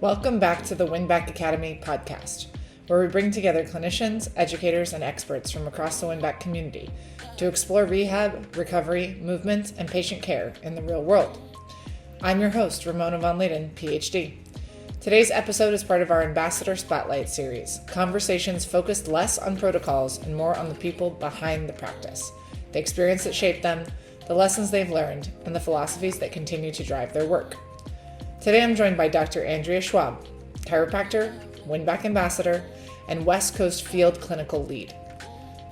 Welcome back to the Winback Academy podcast, where we bring together clinicians, educators, and experts from across the Winback community to explore rehab, recovery, movement, and patient care in the real world. I'm your host, Ramona von Leden, PhD. Today's episode is part of our Ambassador Spotlight series, conversations focused less on protocols and more on the people behind the practice, the experience that shaped them, the lessons they've learned, and the philosophies that continue to drive their work. Today I'm joined by Dr. Andrea Schwab, chiropractor, Winback Ambassador, and West Coast Field Clinical Lead.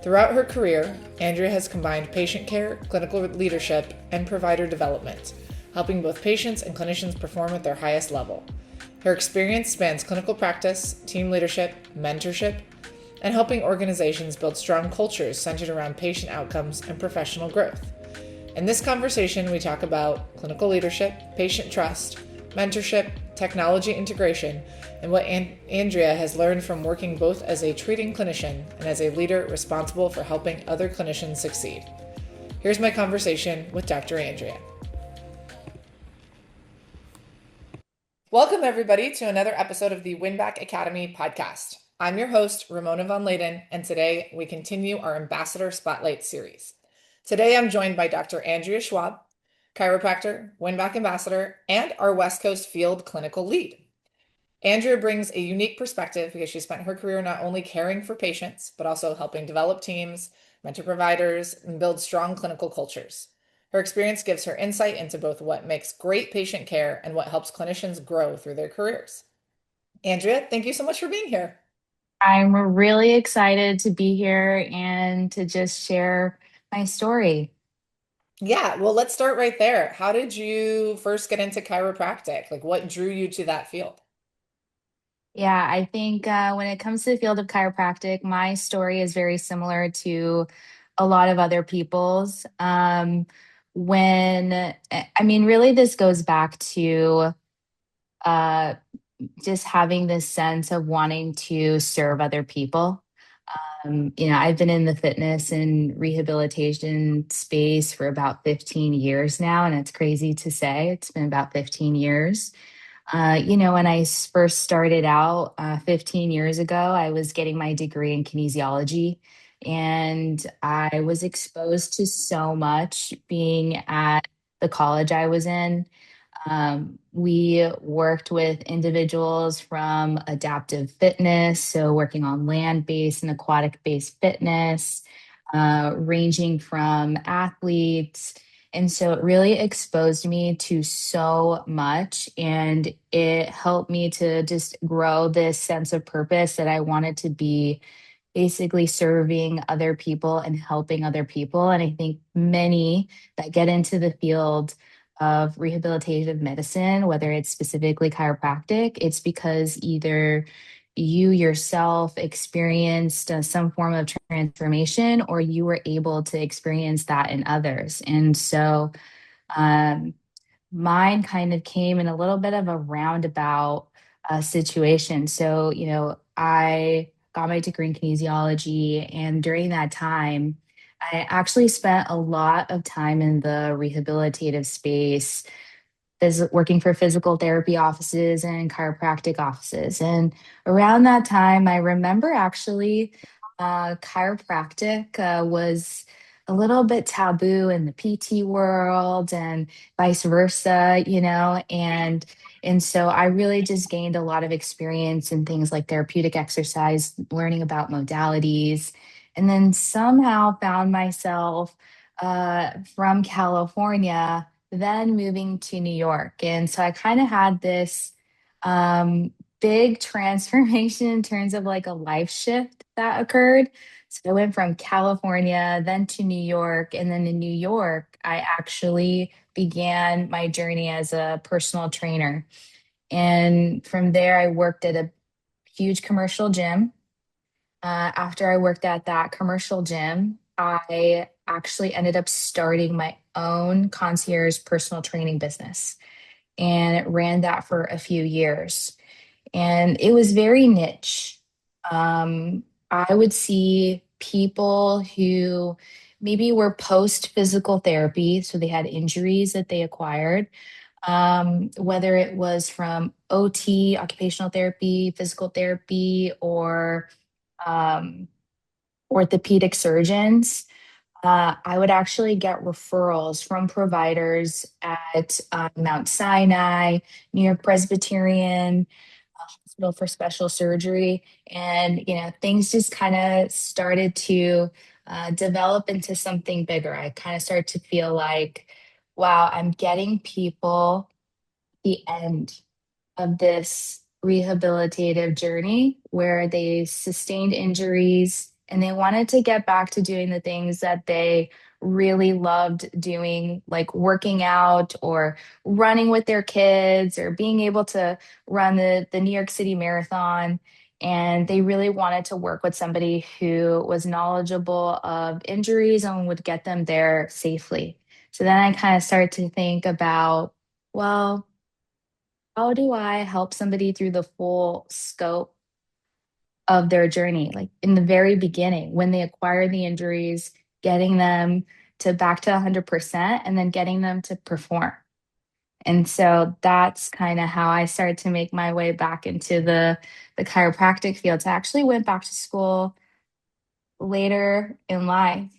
Throughout her career, Andrea has combined patient care, clinical leadership, and provider development, helping both patients and clinicians perform at their highest level. Her experience spans clinical practice, team leadership, mentorship, and helping organizations build strong cultures centered around patient outcomes and professional growth. In this conversation, we talk about clinical leadership, patient trust, mentorship, technology integration, and what Andrea has learned from working both as a treating clinician and as a leader responsible for helping other clinicians succeed. Here's my conversation with Dr. Andrea. Welcome, everybody, to another episode of the Winback Academy podcast. I'm your host, Ramona von Leden, and today we continue our Ambassador Spotlight series. Today I'm joined by Dr. Andrea Schwab, chiropractor, Winback Ambassador, and our West Coast Field Clinical Lead. Andrea brings a unique perspective because she spent her career not only caring for patients, but also helping develop teams, mentor providers, and build strong clinical cultures. Her experience gives her insight into both what makes great patient care and what helps clinicians grow through their careers. Andrea, thank you so much for being here. I'm really excited to be here and to just share my story. Yeah, well, let's start right there. How did you first get into chiropractic? Like, what drew you to that field? Yeah, I think when it comes to the field of chiropractic, my story is very similar to a lot of other people's. Really, this goes back to uh, just having this sense of wanting to serve other people. I've been in the fitness and rehabilitation space for about 15 years now, and it's crazy to say it's been about 15 years. When I first started out 15 years ago, I was getting my degree in kinesiology, and I was exposed to so much being at the college I was in. We worked with individuals from adaptive fitness, so working on land based and aquatic based fitness, ranging from athletes. And so it really exposed me to so much, and it helped me to just grow this sense of purpose that I wanted to be basically serving other people and helping other people. And I think many that get into the field of rehabilitative medicine, whether it's specifically chiropractic, it's because either you yourself experienced some form of transformation or you were able to experience that in others. And so um, mine kind of came in a little bit of a roundabout situation. So, I got my degree in kinesiology, and during that time, I actually spent a lot of time in the rehabilitative space, working for physical therapy offices and chiropractic offices. And around that time, I remember actually chiropractic was a little bit taboo in the PT world and vice versa, and so I really just gained a lot of experience in things like therapeutic exercise, learning about modalities, and then somehow found myself from California, then moving to New York. And so I kind of had this big transformation in terms of like a life shift that occurred. So I went from California, then to New York. And then in New York, I actually began my journey as a personal trainer. And from there, I worked at a huge commercial gym. After I worked at that commercial gym, I actually ended up starting my own concierge personal training business and ran that for a few years. And it was very niche. I would see people who maybe were post physical therapy, so they had injuries that they acquired. whether it was from OT, occupational therapy, physical therapy, or um, orthopedic surgeons. I would actually get referrals from providers at Mount Sinai, New York Presbyterian Hospital for Special Surgery, and things just kind of started to develop into something bigger. I kind of started to feel like, wow, I'm getting people the end of this rehabilitative journey where they sustained injuries and they wanted to get back to doing the things that they really loved doing, like working out or running with their kids or being able to run the New York City Marathon. And they really wanted to work with somebody who was knowledgeable of injuries and would get them there safely. So then I kind of started to think about, well, how do I help somebody through the full scope of their journey? Like in the very beginning, when they acquire the injuries, getting them to back to 100% and then getting them to perform. And so that's kind of how I started to make my way back into the chiropractic field. So I actually went back to school later in life.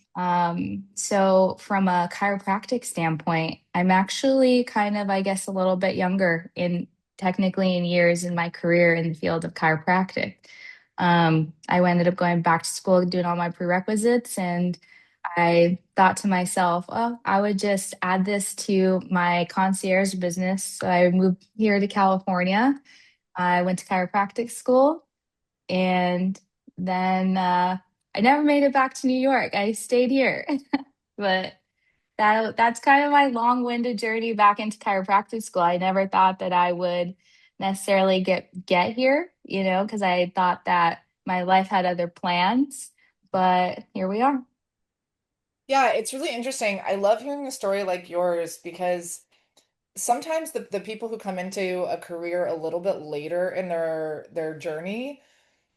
So from a chiropractic standpoint, I'm actually kind of, I guess, a little bit younger in technically in years in my career in the field of chiropractic. I ended up going back to school, doing all my prerequisites, and I thought to myself, oh, I would just add this to my concierge business. So I moved here to California. I went to chiropractic school and then I never made it back to New York. I stayed here. But that's kind of my long-winded journey back into chiropractic school. I never thought that I would necessarily get here, because I thought that my life had other plans, but here we are. Yeah, it's really interesting. I love hearing a story like yours because sometimes the people who come into a career a little bit later in their journey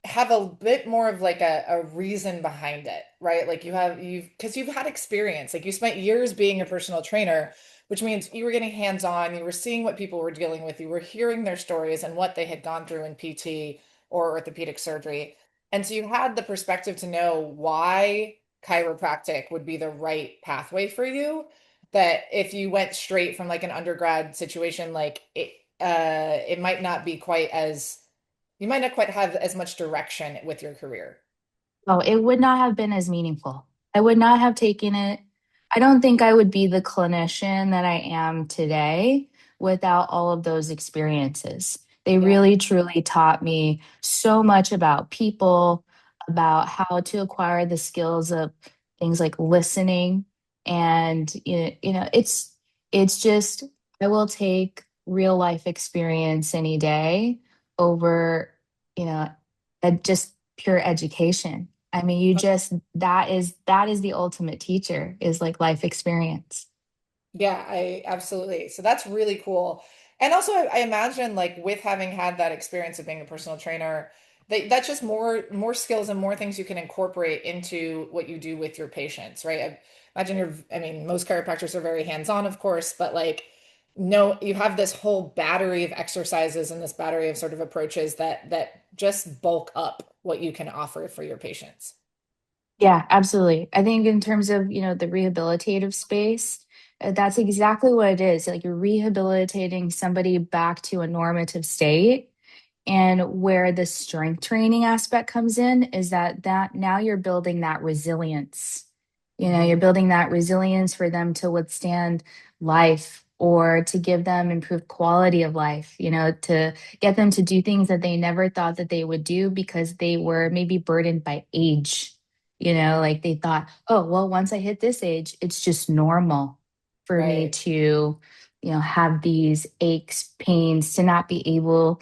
have a bit more of like a reason behind it, right? Like because you've had experience, like you spent years being a personal trainer, which means you were getting hands-on, you were seeing what people were dealing with, you were hearing their stories and what they had gone through in PT or orthopedic surgery. And so you had the perspective to know why chiropractic would be the right pathway for you. That if you went straight from like an undergrad situation, like it might not be quite as you might not quite have as much direction with your career. Oh, it would not have been as meaningful. I would not have taken it. I don't think I would be the clinician that I am today without all of those experiences. They Yeah. really, truly taught me so much about people, about how to acquire the skills of things like listening. And, it's just, I will take real life experience any day over, you know, just pure education. I mean, that is the ultimate teacher is like life experience. Yeah, I absolutely. So that's really cool. And also I imagine like with having had that experience of being a personal trainer, that's just more skills and more things you can incorporate into what you do with your patients, right? Imagine I mean, most chiropractors are very hands-on, of course, but like no, you have this whole battery of exercises and this battery of sort of approaches that just bulk up what you can offer for your patients. Yeah, absolutely. I think in terms of, the rehabilitative space, that's exactly what it is. Like you're rehabilitating somebody back to a normative state. And where the strength training aspect comes in is that now you're building that resilience. You're Mhm. building that resilience for them to withstand life or to give them improved quality of life, to get them to do things that they never thought that they would do because they were maybe burdened by age. Like they thought, oh, well, once I hit this age, it's just normal for me Right. to, have these aches, pains, to not be able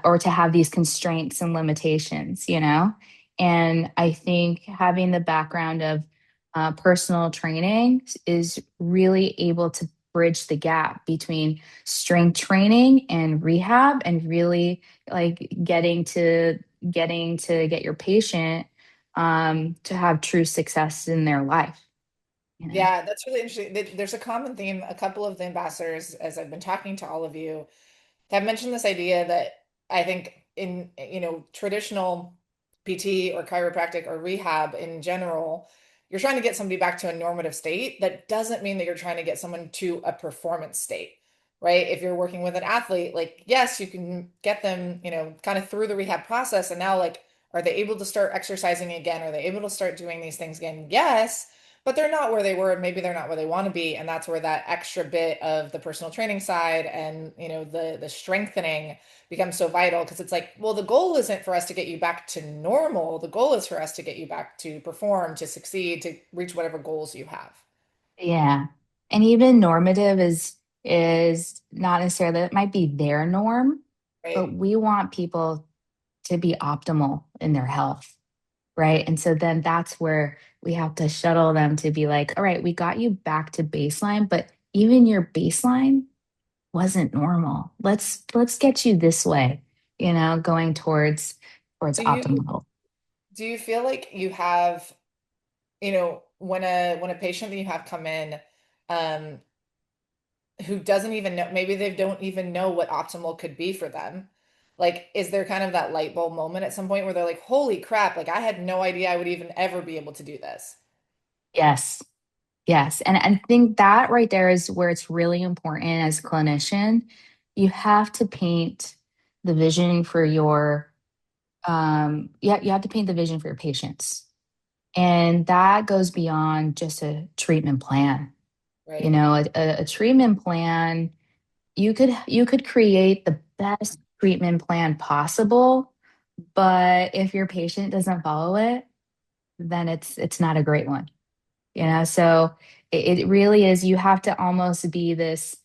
or to have these constraints and limitations. And I think having the background of personal training is really able to bridge the gap between strength training and rehab and really like getting to get your patient to have true success in their life. you know? Yeah, that's really interesting. There's a common theme. A couple of the ambassadors, as I've been talking to all of you, have mentioned this idea that I think in, traditional PT or chiropractic or rehab in general, you're trying to get somebody back to a normative state. That doesn't mean that you're trying to get someone to a performance state, right? If you're working with an athlete, like, yes, you can get them, kind of through the rehab process. And now, like, are they able to start exercising again? Are they able to start doing these things again? Yes, but they're not where they were, and maybe they're not where they want to be. And that's where that extra bit of the personal training side and, the strengthening becomes so vital, because it's like, well, the goal isn't for us to get you back to normal. The goal is for us to get you back to perform, to succeed, to reach whatever goals you have. Yeah. And even normative is not necessarily, it might be their norm, but Right. we want people to be optimal in their health, right? And so then that's where we have to shuttle them to be like, all right, we got you back to baseline, but even your baseline wasn't normal. Let's get you this way, going towards Do you optimal health. do you feel like you have, when a patient that you have come in, um, who doesn't even know, maybe they don't even know what optimal could be for them. Like, is there kind of that light bulb moment at some point where they're like, holy crap, like I had no idea I would even ever be able to do this? Yes. Yes. And I think that right there is where it's really important as a clinician. You have to paint the vision for your you have to paint the vision for your patients. And that goes beyond just a treatment plan. Right. A treatment plan, you could create the best treatment plan possible, but if your patient doesn't follow it, then it's not a great one. So it really is, you have to almost be this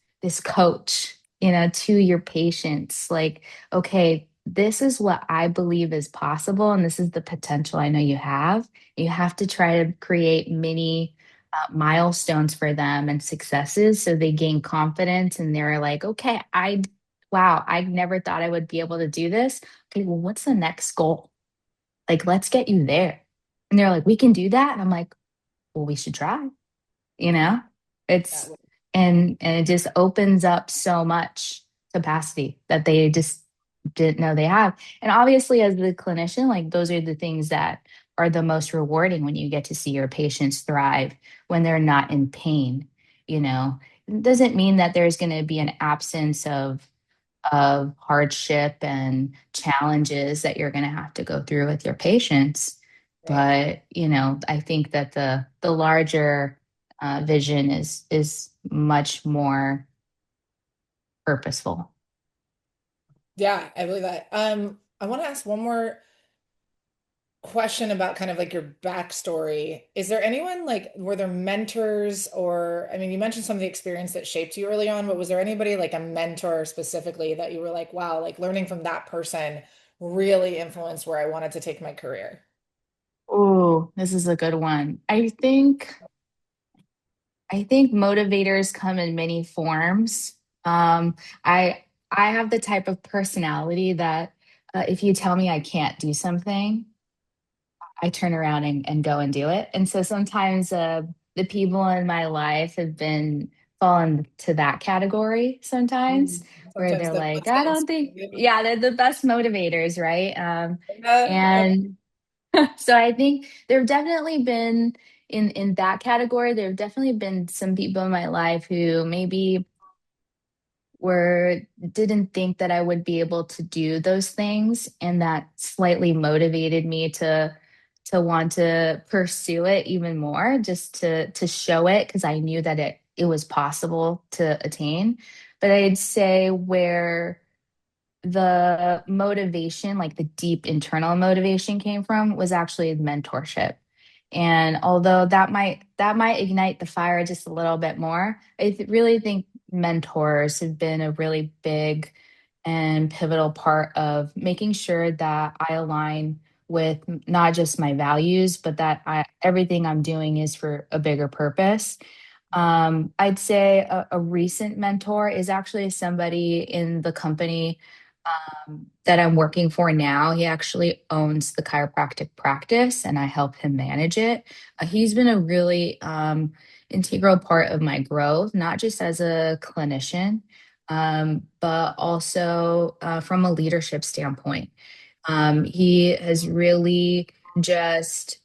coach, to your patients, like, okay, this is what I believe is possible and this is the potential I know you have. You have to try to create mini milestones for them and successes so they gain confidence and they're like, okay, wow, I never thought I would be able to do this. Okay, well, what's the next goal? Like, let's get you there. And they're like, we can do that. And I'm like, well, we should try, you know That it's would, and it just opens up so much capacity that they just didn't know they have. And obviously, as the clinician, like, those are the things that are the most rewarding when you get to see your patients thrive when they're not in pain. It doesn't mean that there's going to be an absence of hardship and challenges that you're going to have to go through with your patients. right. But, I think that the larger vision is much more purposeful. Yeah, I believe that. I want to ask one more question about kind of like your backstory. Is there anyone, like, were there mentors, or, I mean, you mentioned some of the experience that shaped you early on, but was there anybody, like a mentor specifically, that you were like, wow, like learning from that person really influenced where I wanted to take my career? Oh, this is a good one. I think motivators come in many forms. Um, I have the type of personality that if you tell me I can't do something, I turn around and go and do it. And so sometimes the people in my life have been fallen to that category sometimes, where Sometimes they're the like, ones I that don't inspire think, you. yeah, they're the best motivators, right? Okay. And so I think there have definitely been in that category, there have definitely been some people in my life who maybe were didn't think that I would be able to do those things, and that slightly motivated me to want to pursue it even more, just to show it, because I knew that it was possible to attain. But I'd say where the motivation, like the deep internal motivation, came from was actually mentorship. And although that might ignite the fire just a little bit more, really think mentors have been a really big and pivotal part of making sure that I align with not just my values, but that everything I'm doing is for a bigger purpose. I'd say a recent mentor is actually somebody in the company that I'm working for now. He actually owns the chiropractic practice, and I help him manage it. He's been a really integral part of my growth, not just as a clinician, but also from a leadership standpoint. He has really just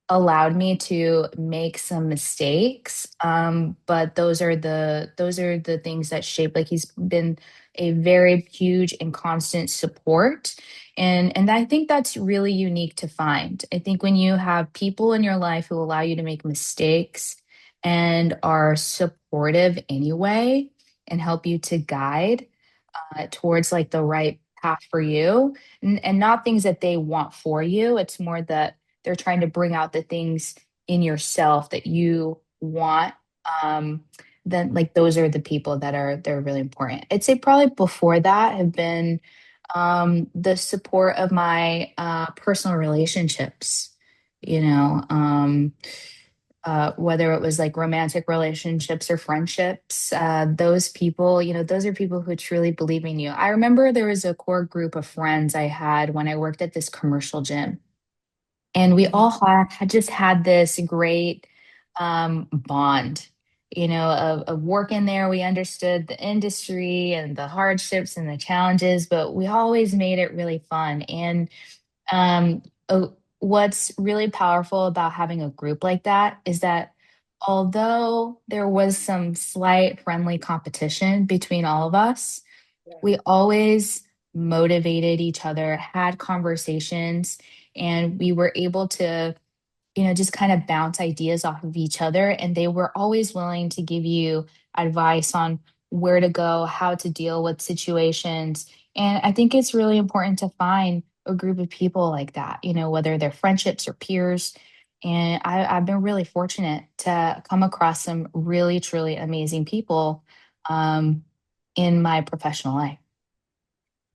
allowed me to make some mistakes, but those are the things that shape. Like, he's been a very huge and constant support, and I think that's really unique to find. I think when you have people in your life who allow you to make mistakes and are supportive anyway and help you to guide towards like the right path for you, and not things that they want for you. It's more that they're trying to bring out the things in yourself that you want. Um, then like those are the people that are they're really important. I'd say probably before that have been the support of my personal relationships. You know, whether it was like romantic relationships or friendships, those people, those are people who truly believe in you. I remember there was a core group of friends I had when I worked at this commercial gym, and we all had just had this great bond, of working there. We understood the industry and the hardships and the challenges, but we always made it really fun. And um, what's really powerful about having a group like that is that although there was some slight friendly competition between all of us, Yeah. we always motivated each other, had conversations, and we were able to just kind of bounce ideas off of each other. And they were always willing to give you advice on where to go, how to deal with situations. And I think it's really important to find a group of people like that, whether they're friendships or peers. And I've been really fortunate to come across some really, truly amazing people in my professional life.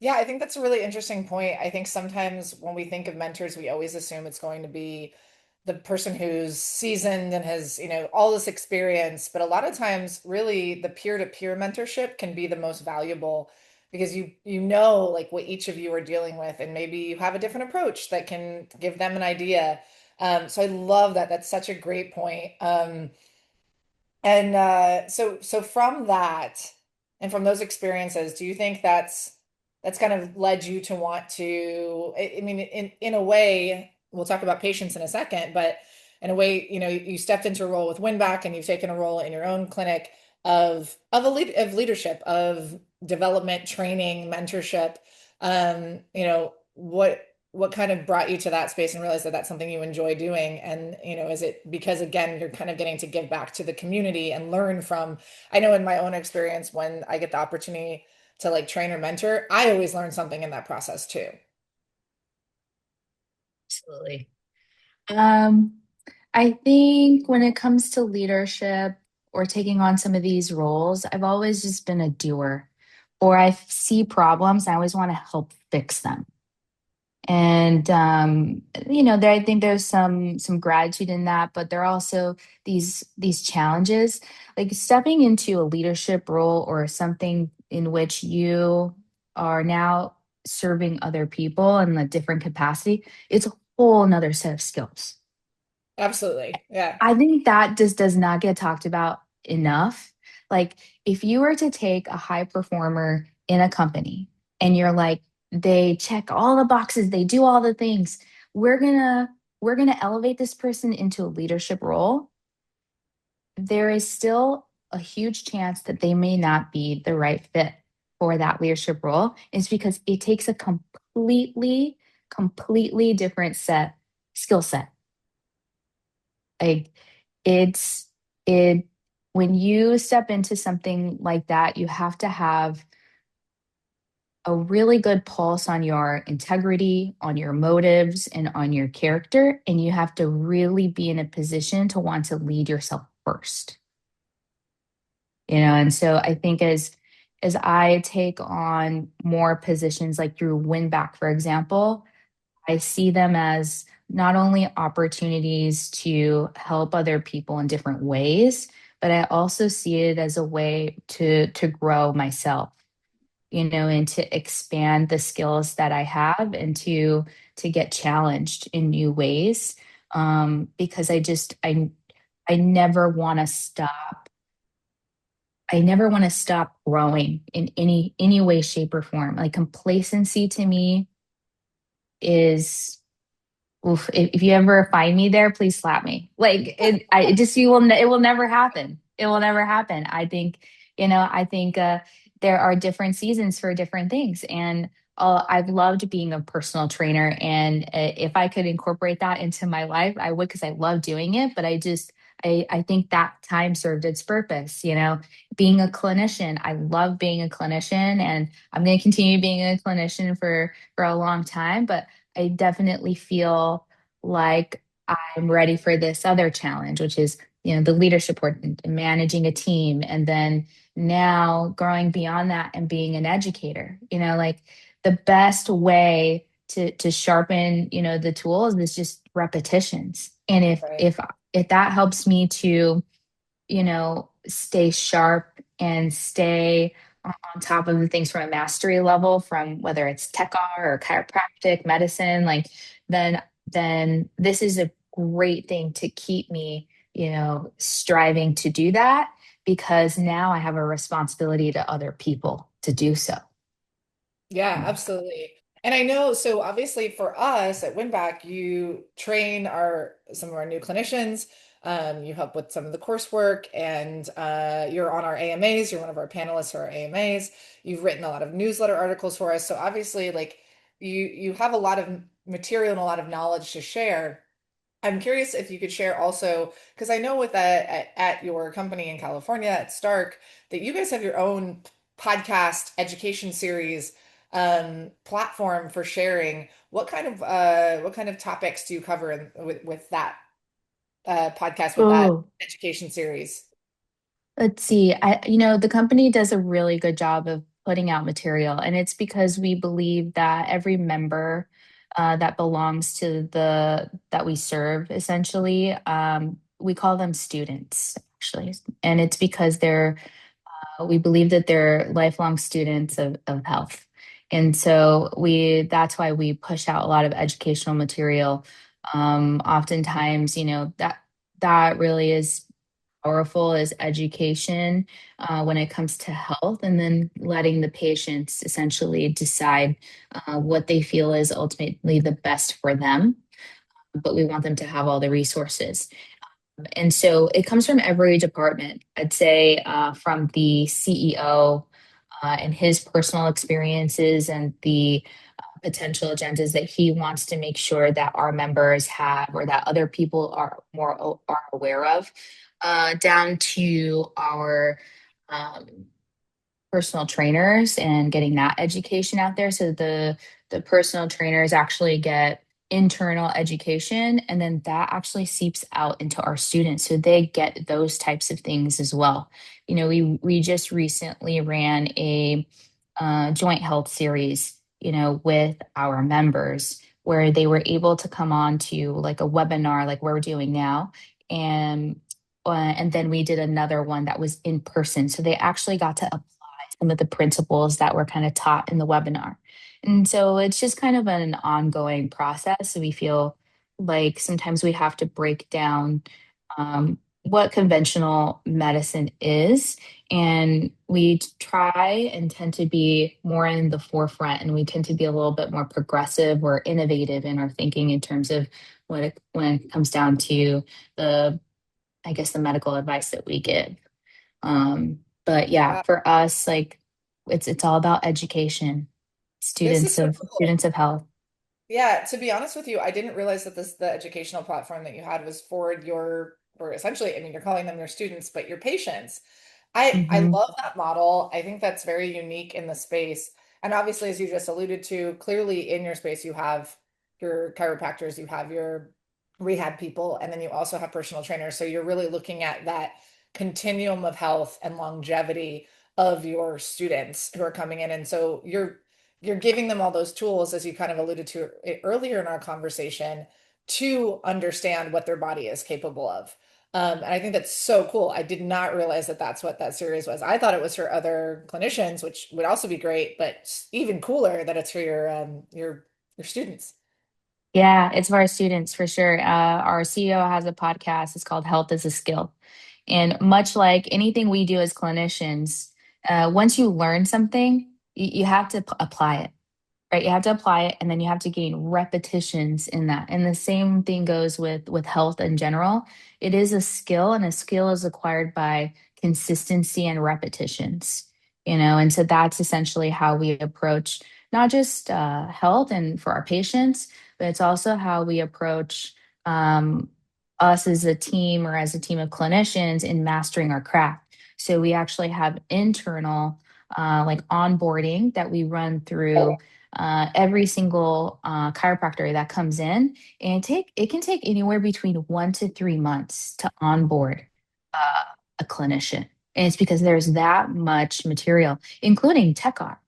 Yeah, I think that's a really interesting point. I think sometimes when we think of mentors, we always assume it's going to be the person who's seasoned and has, all this experience. But a lot of times, really, the peer-to-peer mentorship can be the most valuable because you know like what each of you are dealing with, and maybe you have a different approach that can give them an idea. So I love that. That's such a great point. And so from that and from those experiences, do you think that's kind of led you to want to, I mean, in a way, we'll talk about patients in a second, but in a way, you stepped into a role with Winback and you've taken a role in your own clinic of leadership, of development, training, mentorship. What kind of brought you to that space and realized that that's something you enjoy doing? And, is it because, again, you're kind of getting to give back to the community and learn from, I know in my own experience, when I get the opportunity to like train or mentor, I always learn something in that process too. Absolutely. Um, I think when it comes to leadership or taking on some of these roles, I've always just been a doer, or I see problems. I always want to help fix them. And I think there's some gratitude in that, but there are also these challenges, like stepping into a leadership role or something in which you are now serving other people in a different capacity. It's a whole another set of skills. Absolutely. Yeah. I think that just does not get talked about enough. Like, if you were to take a high performer in a company and you're like, they check all the boxes, they do all the things, we're gonna we're gonna elevate this person into a leadership role. There is still a huge chance that they may not be the right fit for that leadership role. Is because it takes a completely different skill set. Like, it's it when you step into something like that, you have to have a really good pulse on your integrity, on your motives, and on your character. And you have to really be in a position to want to lead yourself first. And so I think as I take on more positions like through Winback, for example, I see them as not only opportunities to help other people in different ways, but I also see it as a way to grow myself, and to expand the skills that I have, and to get challenged in new ways. Because I I never want to stop. I never want to stop growing in any way, shape, or form. Like complacency to me is, oof, if you ever find me there, please slap me. Like it just you will it will never happen. It will never happen. I think, I think there are different seasons for different things, and I've loved being a personal trainer, and if I could incorporate that into my life, I would, because I love doing it. But I think that time served its purpose. Being a clinician, I love being a clinician, and I'm going to continue being a clinician for a long time. But I definitely feel like I'm ready for this other challenge, which is, the leadership work and managing a team. And then now growing beyond that and being an educator, like the best way to sharpen, the tools is just repetitions. And Right. if that helps me to, stay sharp and stay on top of the things from a mastery level, from whether it's tech R or chiropractic medicine, like then this is a great thing to keep me, striving to do that, because now I have a responsibility to other people to do so. Yeah, absolutely. And I know, so obviously for us at Winback, you train some of our new clinicians. You help with some of the coursework, and you're on our AMAs. You're one of our panelists for our AMAs. You've written a lot of newsletter articles for us. So obviously, like you have a lot of material and a lot of knowledge to share. I'm curious if you could share also, because I know with that at your company in California at Stark, that you guys have your own podcast education series platform for sharing. What kind of topics do you cover with that podcast, with that Oh, education series? let's see. The company does a really good job of putting out material, and it's because we believe that every member that belongs to that we serve, essentially, we call them students, actually, and it's because we believe that they're lifelong students of health. And so that's why we push out a lot of educational material. Oftentimes, that really is powerful, is education when it comes to health, and then letting the patients essentially decide what they feel is ultimately the best for them. But we want them to have all the resources. And so it comes from every department. I'd say from the CEO and his personal experiences and the potential agendas that he wants to make sure that our members have, or that other people are aware of, down to our um, personal trainers and getting that education out there. So the personal trainers actually get internal education, and then that actually seeps out into our students, so they get those types of things as well. We just recently ran a joint health series, with our members, where they were able to come on to like a webinar like we're doing now, and then we did another one that was in person, so they actually got to apply some of the principles that were kind of taught in the webinar. And so it's just kind of an ongoing process. So we feel like sometimes we have to break down what conventional medicine is. And we try and tend to be more in the forefront, and we tend to be a little bit more progressive or innovative in our thinking in terms of when it comes down to the, I guess, the medical advice that we give. But yeah, Wow, for us, like it's all about education, this is so students cool. of health. Yeah, to be honest with you, I didn't realize that the educational platform that you had was for or essentially, I mean, you're calling them your students, but your patients. I Hmm. love that model. I think that's very unique in the space. And obviously, as you just alluded to, clearly in your space, you have your chiropractors, you have your rehab people, and then you also have personal trainers. So you're really looking at that continuum of health and longevity of your students who are coming in. And so you're giving them all those tools, as you kind of alluded to earlier in our conversation, to understand what their body is capable of. And I think that's so cool. I did not realize that that's what that series was. I thought it was for other clinicians, which would also be great, but even cooler that it's for your students. Yeah, it's for our students for sure. Our CEO has a podcast. It's called Health is a Skill. And much like anything we do as clinicians, once you learn something, you have to apply it, right? You have to apply it, and then you have to gain repetitions in that. And the same thing goes with health in general. It is a skill, and a skill is acquired by consistency and repetitions, and so that's essentially how we approach not just health and for our patients, but it's also how we approach um, us as a team or as a team of clinicians in mastering our craft. So we actually have internal like onboarding that we run through every single chiropractor that comes in, and it can take anywhere between 1 to 3 months to onboard uh, a clinician, and it's because there's that much material, including tech art,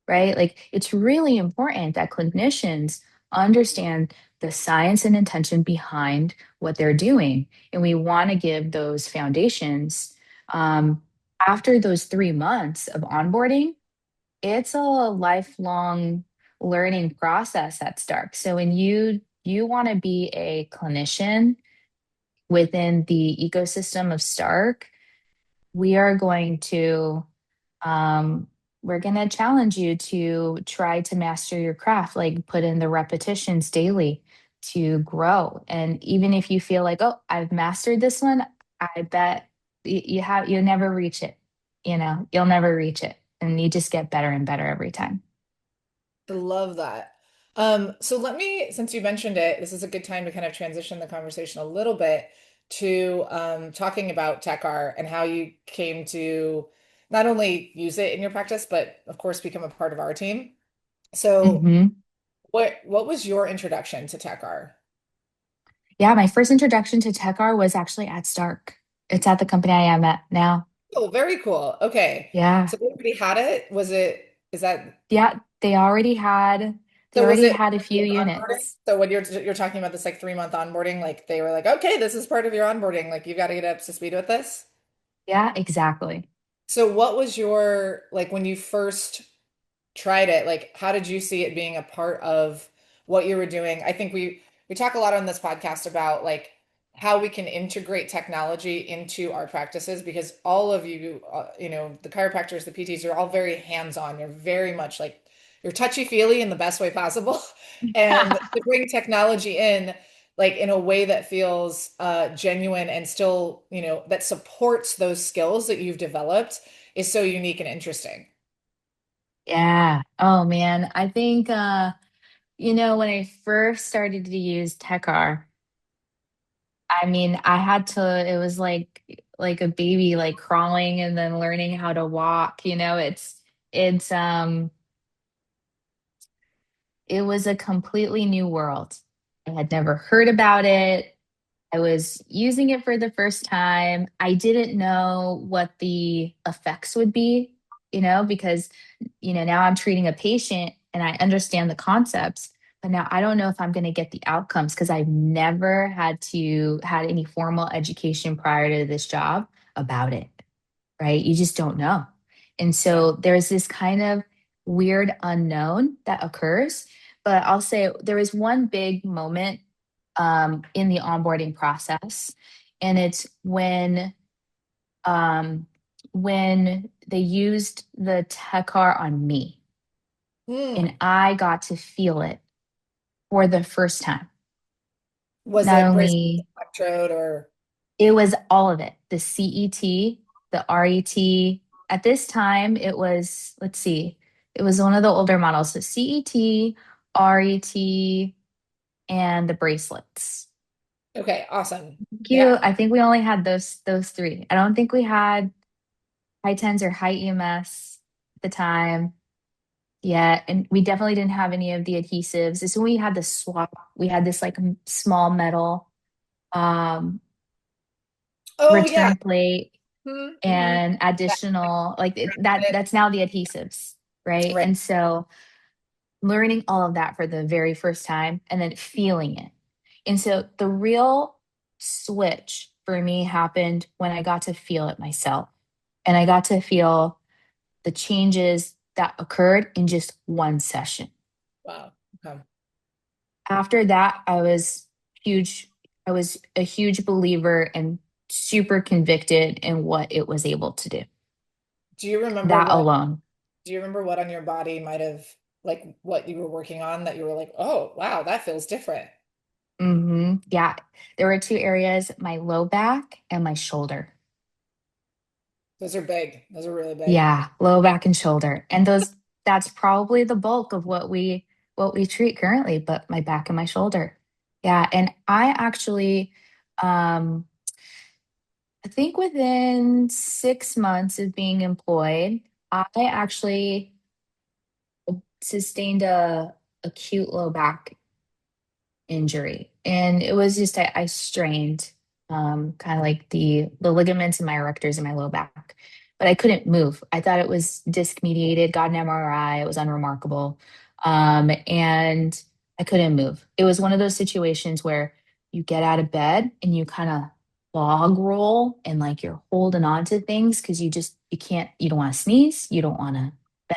right? Like it's really important that clinicians understand the science and intention behind what they're doing, and we want to give those foundations. Um, After those 3 months of onboarding, it's a lifelong learning process at Stark. So when you want to be a clinician within the ecosystem of Stark, we are going to um, we're going to challenge you to try to master your craft, like put in the repetitions daily to grow. And even if you feel like, oh, I've mastered this one, I bet you'll never reach it. You'll never reach it, and you just get better and better every time. I love that. So let me, since you mentioned it, this is a good time to kind of transition the conversation a little bit to talking about tech art and how you came to not only use it in your practice, but of course become a part of our team. So Hmm. what was your introduction to tech art? Yeah, my first introduction to tech art was actually at Stark. It's at the company I am at now. Oh, very cool. Okay. Yeah. So they already had it? Is that, Yeah, they so was already it had a few onboarding? units. So when you're talking about this like 3 month onboarding, like they were like, okay, this is part of your onboarding. Like you've got to get up to speed with this. Yeah, exactly. So what was your like when you first tried it, like how did you see it being a part of what you were doing? I think we talk a lot on this podcast about like how we can integrate technology into our practices because all of you, the chiropractors, the PTs, you're all very hands-on. You're very much like you're touchy-feely in the best way possible. And to bring technology in like in a way that feels genuine and still, that supports those skills that you've developed is so unique and interesting. Yeah. Oh man. I think when I first started to use Tekar, I mean, I had to, it was like a baby like crawling and then learning how to walk. It's it was a completely new world. I had never heard about it. I was using it for the first time. I didn't know what the effects would be, because, now I'm treating a patient and I understand the concepts, but now I don't know if I'm going to get the outcomes because I've never had any formal education prior to this job about it, right? You just don't know. And Yeah. so there's this kind of weird unknown that occurs. But I'll say there was one big moment in the onboarding process, and it's um, when they used the tech car on me, and Hmm. I got to feel it for the first time. Was Not it bracelet, only electrode, or it was all of it, the CET, the RET. At this time, it was, let's see, it was one of the older models, the CET, RET, and the bracelets. okay, awesome. Yeah. I think we only had those three. I don't think we had high tens or high EMS at the time yet, and we definitely didn't have any of the adhesives. It's when we had the swap. We had this like small metal um, Oh yeah. return plate Mm-hmm. and Yeah. additional that's now the adhesives, right? Right. And so learning all of that for the very first time and then feeling it. And so the real switch for me happened when I got to feel it myself. And I got to feel the changes that occurred in just one session. Wow. Okay. After that, huge, I was a huge believer and super convicted in what it was able to do. Do you remember That what, alone. do you remember what on your body might have, like what you were working on that you were like, oh, wow, that feels different? Yeah. There were two areas, my low back and my shoulder. Those are big. Those are really big. Yeah, low back and shoulder. And that's probably the bulk of what we treat currently, but my back and my shoulder. Yeah, and I actually um I think within 6 months of being employed, I actually sustained a acute low back injury. And it was just I strained kind of like the ligaments in my erectors in my low back. But I couldn't move. I thought it was disc mediated, got an MRI, it was unremarkable. And I couldn't move. It was one of those situations where you get out of bed and you kind of log roll and like you're holding on to things because you can't, you don't want to sneeze, you don't want to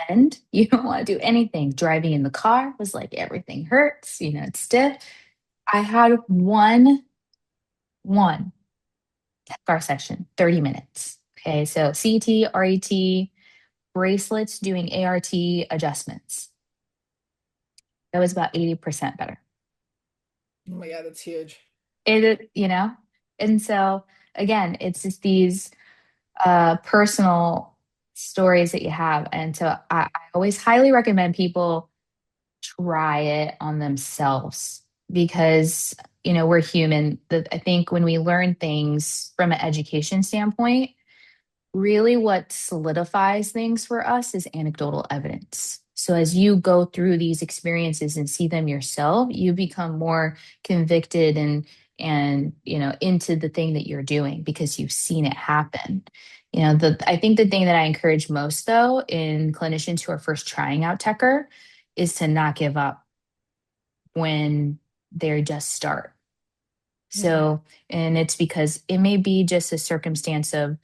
bend, you don't want to do anything. Driving in the car was like everything hurts, it's stiff. I had one car session, 30 minutes. Okay, so CT, RET, bracelets doing ART adjustments. That was about 80% better. Oh my God, that's huge. And so again, it's just these personal stories that you have. And so I always highly recommend people try it on themselves because we're human. I think when we learn things from an education standpoint, really what solidifies things for us is anecdotal evidence. So as you go through these experiences and see them yourself, you become more convicted and into the thing that you're doing because you've seen it happen. I think the thing that I encourage most though in clinicians who are first trying out Techer is to not give up when they just start. Mhm. So, and it's because it may be just a circumstance of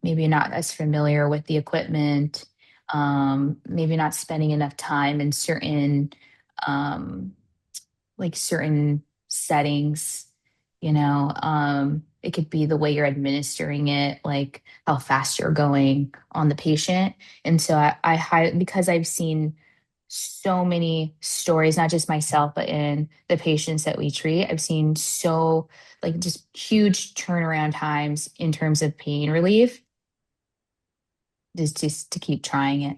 maybe not as familiar with the equipment, maybe not spending enough time in um, certain settings. It could be the way you're administering it, like how fast you're going on the patient. And so because I've seen so many stories, not just myself, but in the patients that we treat. I've seen so like just huge turnaround times in terms of pain relief, just to keep trying it.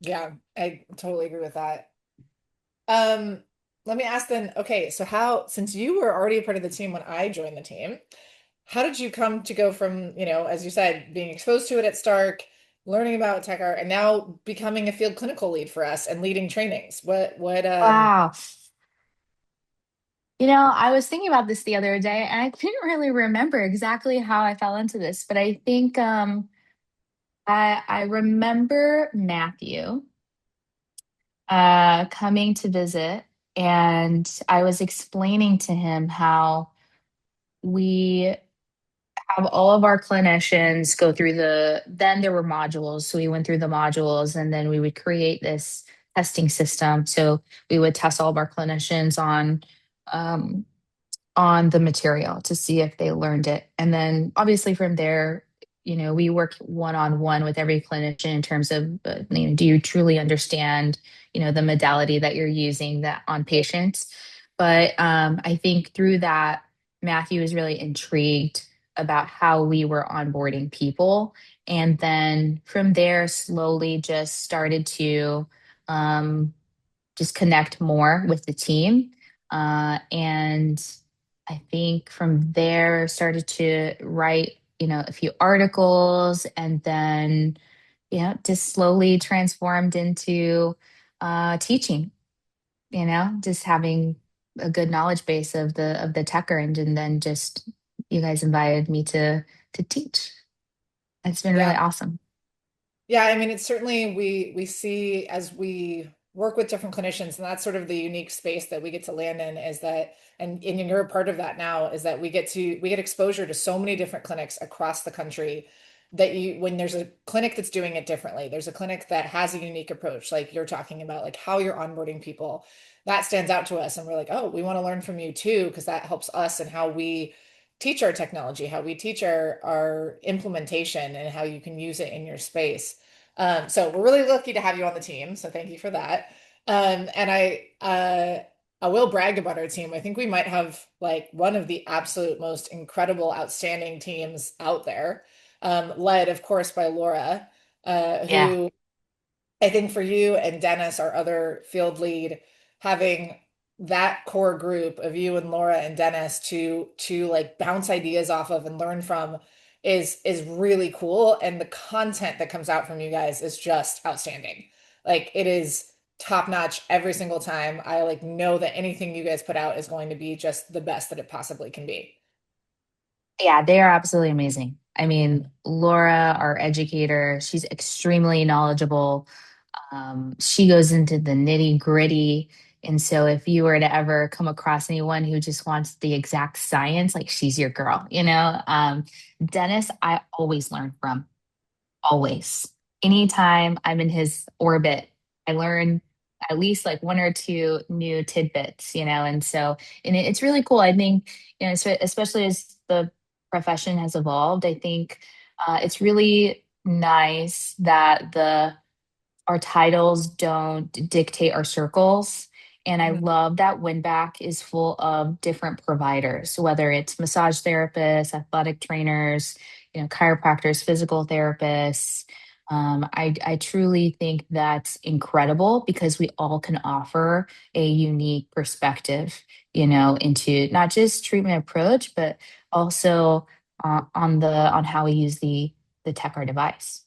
Yeah, I totally agree with that. Um, Let me ask then, okay, so since you were already a part of the team when I joined the team, how did you come to go from, as you said, being exposed to it at Stark, learning about tech art, and now becoming a field clinical lead for us and leading trainings? Wow. I was thinking about this the other day and I couldn't really remember exactly how I fell into this, but I think I remember Matthew coming to visit, and I was explaining to him how we have all of our clinicians go through then there were modules. So we went through the modules and then we would create this testing system. So we would test all of our clinicians um, on the material to see if they learned it. And then obviously from there, we work one on one with every clinician in terms of, do you truly understand, the modality that you're using that on patients? But I think through that, Matthew was really intrigued about how we were onboarding people. And then from there, slowly just started to um, just connect more with the team. And I think from there started to write, a few articles and then, just slowly transformed into teaching, just having a good knowledge base of the Techer and then just you guys invited me to teach. It's been really Yeah. awesome. Yeah, I mean, it's certainly we see as we work with different clinicians, and that's sort of the unique space that we get to land in is that, and you're a part of that now, is that we get exposure to so many different clinics across the country that when there's a clinic that's doing it differently, there's a clinic that has a unique approach, like you're talking about, like how you're onboarding people. that stands out to us. And we're like, oh, we want to learn from you too, because that helps us and how we teach our technology, how we teach our implementation, and how you can use it in your space. So we're really lucky to have you on the team. So thank you for that. And I will brag about our team. I think we might have like one of the absolute most incredible, outstanding teams out there, led, of course, by Laura, Yeah. who I think for you and Dennis, our other field lead, having that core group of you and Laura and Dennis to like bounce ideas off of and learn from is really cool. And the content that comes out from you guys is just outstanding. Like it is top notch every single time. I like know that anything you guys put out is going to be just the best that it possibly can be. Yeah, they are absolutely amazing. I mean, Laura, our educator, she's extremely knowledgeable. She goes into the nitty gritty. And so, if you were to ever come across anyone who just wants the exact science, like she's your girl, you know? Dennis, I always learn from, always. Anytime I'm in his orbit, I learn at least like one or two new tidbits, you know? And so, and it's really cool. I think, you know, especially as the profession has evolved, I think it's really nice that our titles don't dictate our circles. And I Mhm. love that Winback is full of different providers, whether it's massage therapists, athletic trainers, you know, chiropractors, physical therapists. I truly think that's incredible because we all can offer a unique perspective, you know, into not just treatment approach, but also on how we use the tech or device.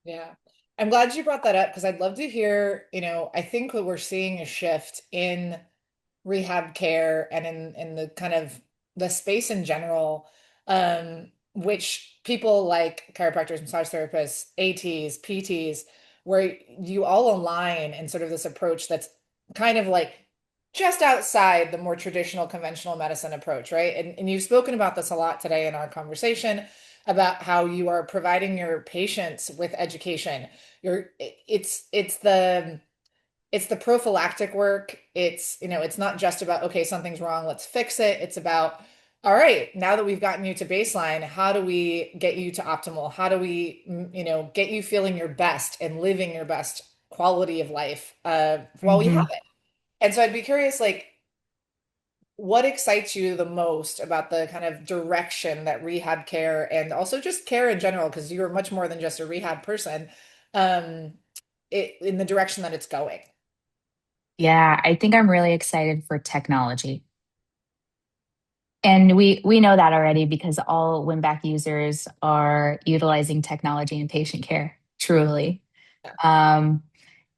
Yeah. I'm glad you brought that up because I'd love to hear, I think that we're seeing a shift in rehab care and in the kind of the space in general, which people like chiropractors, massage therapists, ATs, PTs, where you all align in sort of this approach that's kind of like just outside the more traditional conventional medicine approach, right? And you've spoken about this a lot today in our conversation about how you are providing your patients with education. It's the prophylactic work. It's not just about, okay, something's wrong, let's fix it. It's about, all right, now that we've gotten you to baseline, how do we get you to optimal? How do we, get you feeling your best and living your best quality of life while we have Mhm. it? And so I'd be curious, like, what excites you the most about the kind of direction that rehab care and also just care in general, because you're much more than just a rehab person, um, in the direction that it's going? Yeah, I think I'm really excited for technology. And we know that already because all Winback users are utilizing technology in patient care, truly. Um,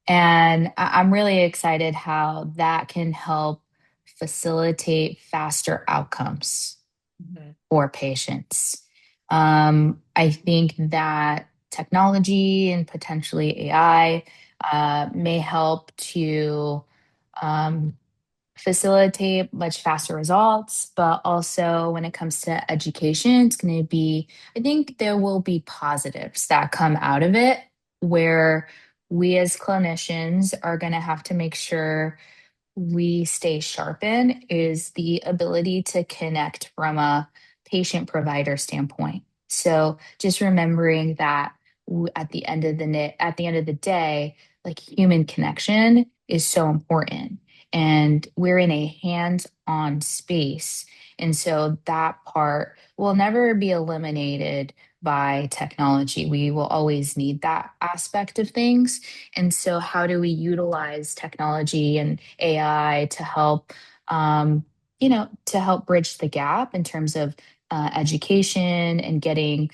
and I'm really excited how that can help facilitate faster outcomes Mhm. for patients. I think that technology and potentially AI may help to um, facilitate much faster results, but also when it comes to education, it's going to be, I think there will be positives that come out of it where we as clinicians are going to have to make sure we stay sharpened is the ability to connect from a patient provider standpoint. So just remembering that at the end of at the end of the day, like human connection is so important. And we're in a hands-on space. And so that part will never be eliminated by technology. We will always need that aspect of things. And so, how do we utilize technology and AI to help, to help bridge the gap in terms of education and getting,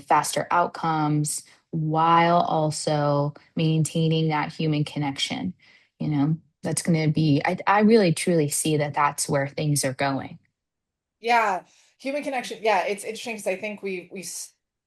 faster outcomes while also maintaining that human connection? That's going to be, I really truly see that that's where things are going. Yeah, human connection. Yeah, it's interesting because I think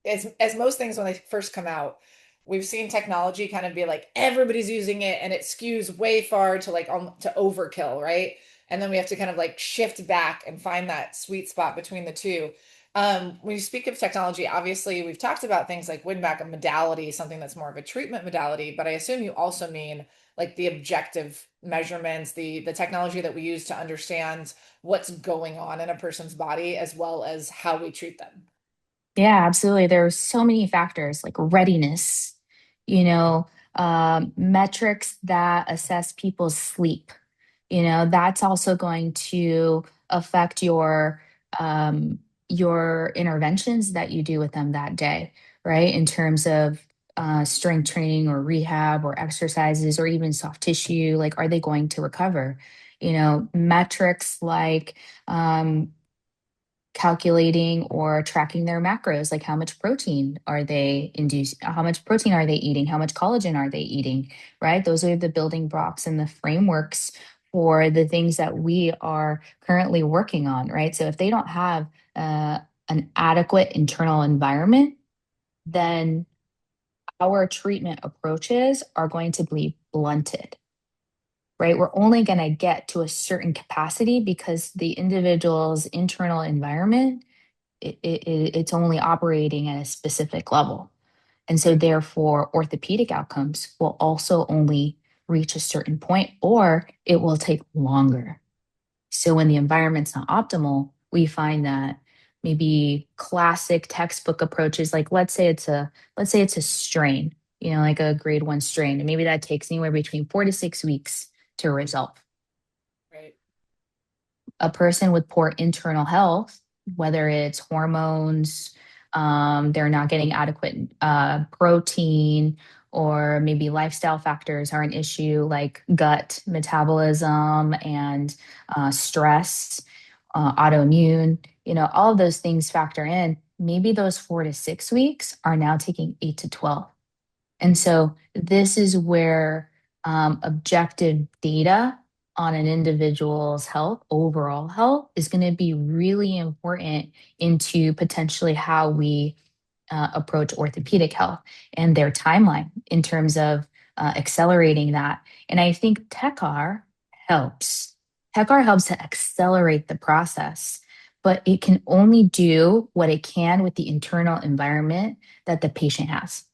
as most things when they first come out, we've seen technology kind of be like everybody's using it and it skews way far to like to overkill, right? And then we have to kind of like shift back and find that sweet spot between the two. When you speak of technology, obviously we've talked about things like win back a modality, something that's more of a treatment modality, but I assume you also mean like the objective measurements, the technology that we use to understand what's going on in a person's body as well as how we treat them. Yeah, absolutely. There are so many factors like readiness, metrics that assess people's sleep. That's also going to affect your interventions that you do with them that day, right? In terms of strength training or rehab or exercises or even soft tissue, like are they going to recover? Metrics like calculating or tracking their macros, like how much protein are they induced, how much protein are they eating, how much collagen are they eating, right? Those are the building blocks and the frameworks for the things that we are currently working on, right? So if they don't have an adequate internal environment, then our treatment approaches are going to be blunted, right? We're only going to get to a certain capacity because the individual's internal environment it's only operating at a specific level. And so, therefore, orthopedic outcomes will also only reach a certain point or it will take longer. So, when the environment's not optimal, we find that maybe classic textbook approaches, like let's say it's a strain, like a grade one strain, and maybe that takes anywhere between 4 to 6 weeks to resolve. Right. A person with poor internal health, whether it's hormones, they're not getting adequate protein, or maybe lifestyle factors are an issue like gut metabolism and stress, autoimmune, all of those things factor in. Maybe those 4 to 6 weeks are now taking 8 to 12. And so this is where objective data on an individual's health, overall health, is going to be really important into potentially how we approach orthopedic health and their timeline in terms of accelerating that. And I think TechR helps. TechR helps to accelerate the process, but it can only do what it can with the internal environment that the patient has.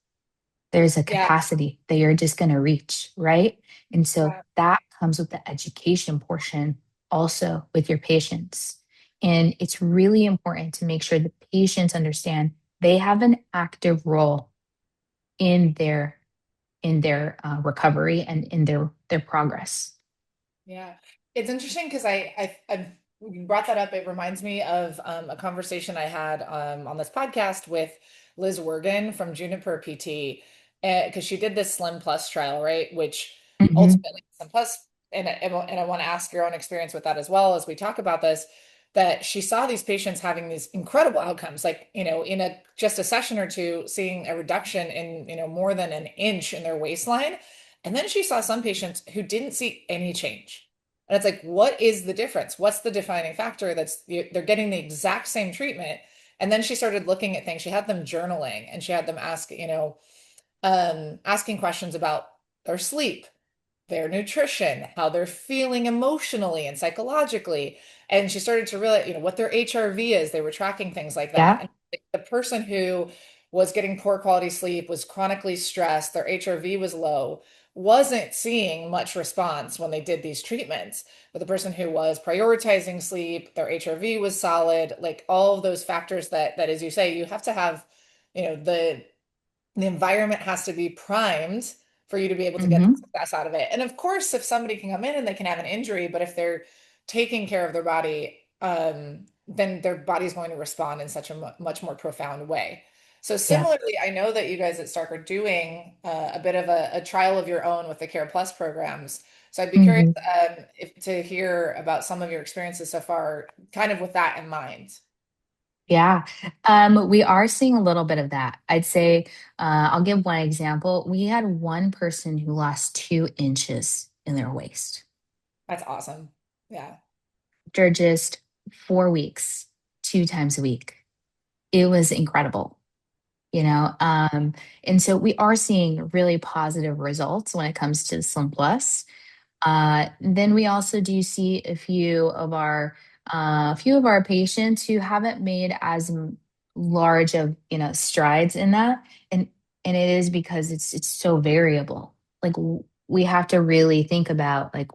There's a Yeah. capacity that you're just going to reach, right? And so Yeah. that comes with the education portion also with your patients. And it's really important to make sure the patients understand they have an active role in their recovery and in their progress. Yeah, it's interesting because you brought that up. It reminds me of a conversation I had on this podcast with Liz Wergen from Juniper PT, because she did this Slim Plus trial, right? Which Hmm. ultimately Slim Plus, and I want to ask your own experience with that as well as we talk about this. That she saw these patients having these incredible outcomes, like in a just a session or two, seeing a reduction in more than an inch in their waistline. And then she saw some patients who didn't see any change. And it's like, what is the difference? What's the defining factor they're getting the exact same treatment? And then she started looking at things. She had them journaling and she had them asking questions about their sleep, their nutrition, how they're feeling emotionally and psychologically. And she started to realize, what their HRV is. They were tracking things like that. Yeah. And the person who was getting poor quality sleep, was chronically stressed, their HRV was low, wasn't seeing much response when they did these treatments. But the person who was prioritizing sleep, their HRV was solid, like all of those factors that as you say, you have to have, the environment has to be primed for you to be able to get the Hmm. success out of it. And of course, if somebody can come in and they can have an injury, but if they're taking care of their body, then their body's going to respond in such a much more profound way. So Yeah. similarly, I know that you guys at Stark are doing a bit of a trial of your own with the Care Plus programs. So I'd be curious Hmm. to hear about some of your experiences so far, kind of with that in mind. Yeah, we are seeing a little bit of that. I'd say, I'll give one example. We had one person who lost 2 inches in their waist That's awesome. Yeah. after just 4 weeks, 2 times a week. It was incredible, you know. And so we are seeing really positive results when it comes to Slim Plus. Then we also do see a few of our patients who haven't made as large of strides in that, and it is because it's so variable. Like we have to really think about like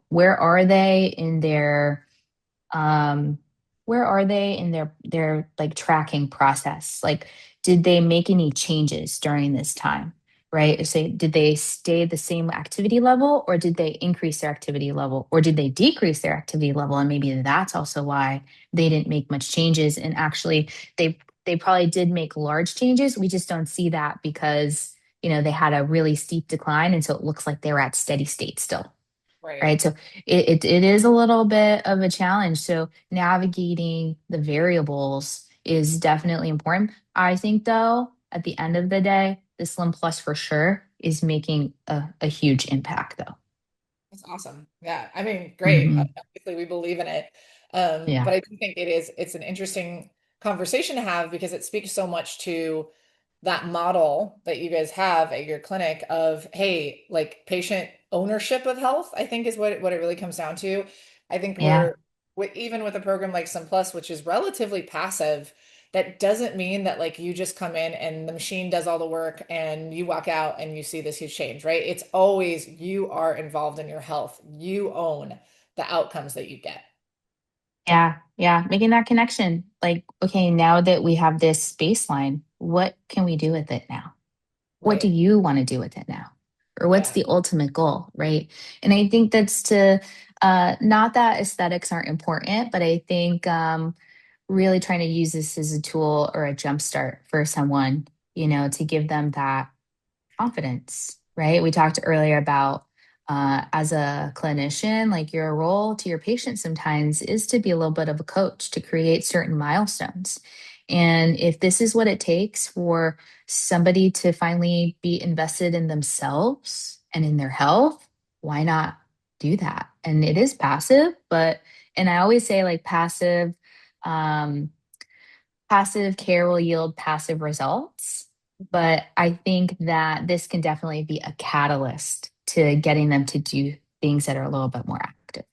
um where are they in their like tracking process? Like, did they make any changes during this time? Right? Say, did they stay the same activity level, or did they increase their activity level, or did they decrease their activity level? And maybe that's also why they didn't make much changes. And actually, they probably did make large changes. We just don't see that because, they had a really steep decline. And so it looks like they were at steady state still. Right. Right. So it is a little bit of a challenge. So navigating the variables is definitely important. I think, though, at the end of the day, the Slim Plus for sure is making a huge impact, though. That's awesome. Yeah. I mean, great. Hmm. Obviously, we believe in it. Yeah. But I do think it's an interesting conversation to have because it speaks so much to that model that you guys have at your clinic of, hey, like patient ownership of health, I think is what it really comes down to. I think Yeah. even with a program like SimPlus, which is relatively passive, that doesn't mean that like you just come in and the machine does all the work and you walk out and you see this huge change, right? It's always you are involved in your health. You own the outcomes that you get. Yeah. Yeah. Making that connection. Like, okay, now that we have this baseline, what can we do with it now? What do Right. you want to do with it now? Or what's Yeah. the ultimate goal, right? And I think that's not that aesthetics aren't important, but I think really trying to use this as a tool or a jumpstart for someone, to give them that confidence, right? We talked earlier about as a clinician, like your role to your patient sometimes is to be a little bit of a coach to create certain milestones. And if this is what it takes for somebody to finally be invested in themselves and in their health, why not do that? And it is passive, and I always say like um, passive care will yield passive results. But I think that this can definitely be a catalyst to getting them to do things that are a little bit more active.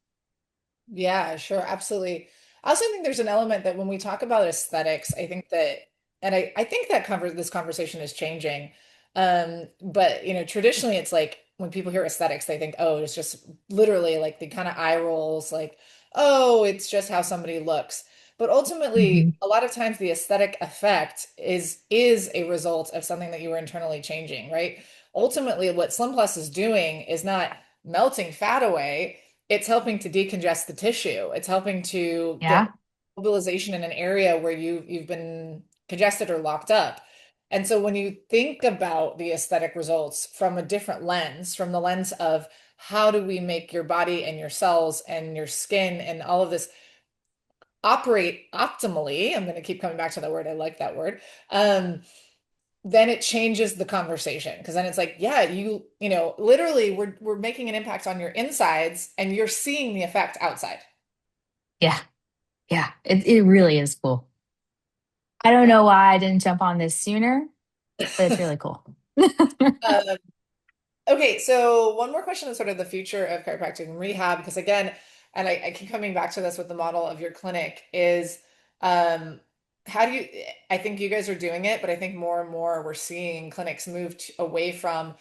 Yeah, sure, absolutely. I also think there's an element that when we talk about aesthetics, I think that, and I think that this conversation is changing. But traditionally it's like when people hear aesthetics, they think, oh, it's just literally like the kind of eye rolls, like, oh, it's just how somebody looks. But ultimately, Mhm. a lot of times the aesthetic effect is a result of something that you were internally changing, right? Ultimately, what Slim Plus is doing is not melting fat away, it's helping to decongest the tissue. It's helping to get Yeah. mobilization in an area where you've been congested or locked up. And so when you think about the aesthetic results from a different lens, from the lens of how do we make your body and your cells and your skin and all of this operate optimally, I'm going to keep coming back to that word. I like that word. Um, then it changes the conversation because then it's like, yeah, literally we're making an impact on your insides and you're seeing the effect outside. Yeah. Yeah. It really is cool. I don't Yeah. know why I didn't jump on this sooner, but it's really cool. Um, okay, so one more question is sort of the future of chiropractic and rehab, because again, and I keep coming back to this with the model of your clinic is um, how do you, I think you guys are doing it, but I think more and more we're seeing clinics move away from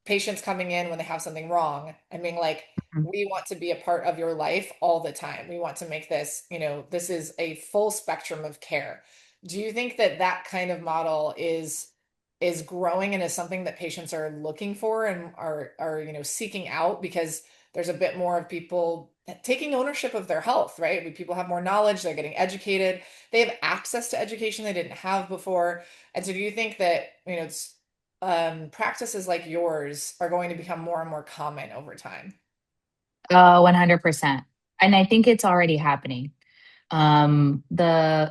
patients coming in when they have something wrong and being like, we want to be a part of your life all the time. We want to make this, this is a full spectrum of care. Do you think that that kind of model is growing and is something that patients are looking for and are seeking out because there's a bit more of people taking ownership of their health, right? People have more knowledge, they're getting educated, they have access to education they didn't have before. And so do you think that, it's practices like yours are going to become more and more common over time? 100%. And I think it's already happening. The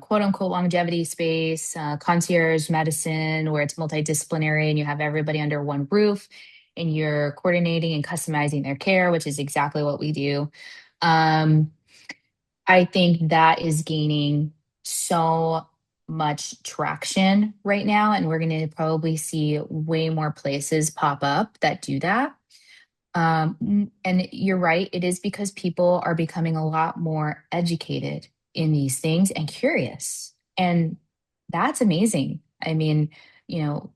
quote unquote longevity space, concierge medicine, where it's multidisciplinary and you have everybody under one roof and you're coordinating and customizing their care, which is exactly what we do. um, I think that is gaining so much traction right now, and we're going to probably see way more places pop up that do that. And you're right, it is because people are becoming a lot more educated in these things and curious. And that's amazing. I mean, you know,